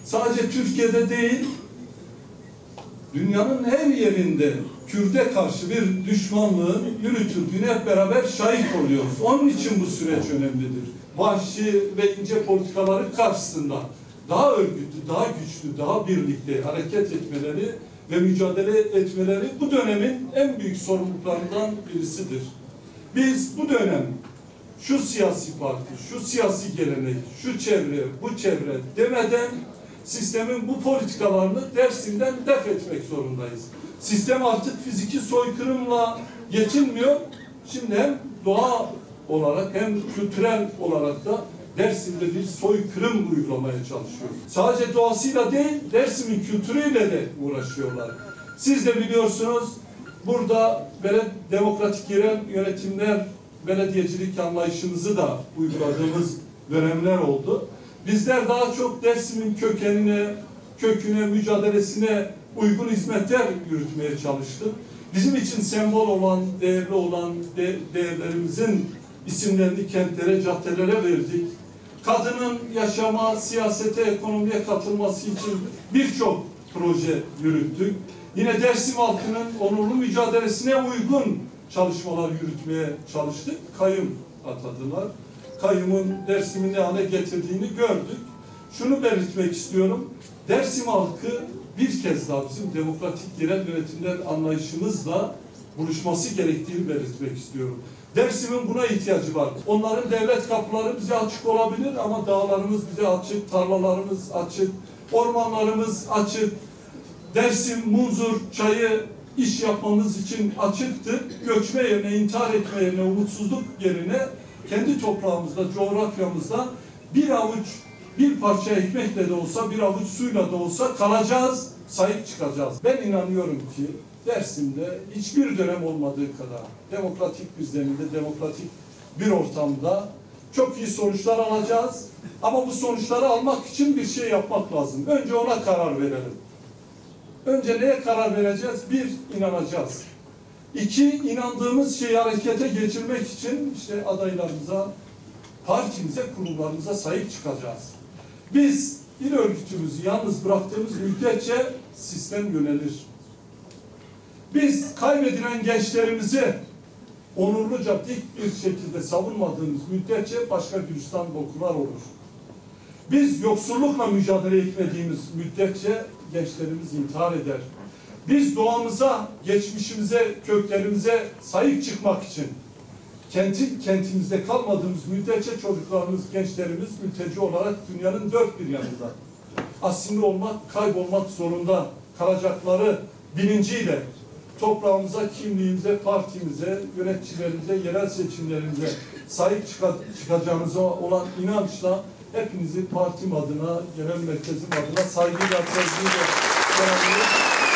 sadece Türkiye'de değil, dünyanın her yerinde Kürt'e karşı bir düşmanlığın yürütüldüğüne hep beraber şahit oluyoruz. Onun için bu süreç önemlidir. Vahşi ve ince politikaların karşısında daha örgütlü, daha güçlü, daha birlikte hareket etmeleri ve mücadele etmeleri bu dönemin en büyük sorumluluklarından birisidir. Biz bu dönem şu siyasi parti, şu siyasi gelenek, şu çevre, bu çevre demeden sistemin bu politikalarını Dersim'den def etmek zorundayız. Sistem artık fiziki soykırımla yetinmiyor. Şimdi hem doğa olarak hem kültürel olarak da Dersim'de bir soykırım uygulamaya çalışıyor. Sadece doğasıyla değil, Dersim'in kültürüyle de uğraşıyorlar. Siz de biliyorsunuz, burada demokratik yerel yönetimler, belediyecilik anlayışımızı da uyguladığımız dönemler oldu. Bizler daha çok Dersim'in köküne, mücadelesine uygun hizmetler yürütmeye çalıştık. Bizim için sembol olan, değerli olan değerlerimizin isimlerini kentlere, caddelere verdik. Kadının yaşama, siyasete, ekonomiye katılması için birçok proje yürüttük. Yine Dersim halkının onurlu mücadelesine uygun çalışmalar yürütmeye çalıştık. Kayyum atadılar. Kayyumun Dersim'i ne hale getirdiğini gördük. Şunu belirtmek istiyorum. Dersim halkı bir kez daha bizim demokratik yerel yönetimler anlayışımızla buluşması gerektiğini belirtmek istiyorum. Dersim'in buna ihtiyacı var. Onların devlet kapıları bize açık olabilir ama dağlarımız bize açık, tarlalarımız açık, ormanlarımız açık. Dersim, Munzur, Çayı iş yapmamız için açıktır. Göçme yerine, intihar etme yerine, umutsuzluk yerine kendi toprağımızda, coğrafyamızda bir parça ekmekle de olsa, bir avuç suyla da olsa kalacağız, sahip çıkacağız. Ben inanıyorum ki Dersim'de hiçbir dönem olmadığı kadar demokratik bir zeminde, demokratik bir ortamda çok iyi sonuçlar alacağız. Ama bu sonuçları almak için bir şey yapmak lazım. Önce ona karar verelim. Önce neye karar vereceğiz? Bir, inanacağız. İki, inandığımız şeyi harekete geçirmek için işte adaylarımıza, partimize, kurumlarımıza sahip çıkacağız. Biz il örgütümüzü yalnız bıraktığımız müddetçe sistem yönelir. Biz kaybedilen gençlerimizi onurluca dik bir şekilde savunmadığımız müddetçe başka gülistan dokular olur. Biz yoksullukla mücadele etmediğimiz müddetçe gençlerimiz intihar eder. Biz doğamıza, geçmişimize, köklerimize sahip çıkmak için kentimizde kalmadığımız müddetçe çocuklarımız, gençlerimiz mülteci olarak dünyanın dört bir yanında asimile olmak, kaybolmak zorunda kalacakları bilinciyle toprağımıza, kimliğimize, partimize, yöneticilerimize, yerel seçimlerimize sahip çıkacağımıza olan inançla hepinizi partim adına, genel merkezim adına saygıyla, sevgiyle selamlıyorum.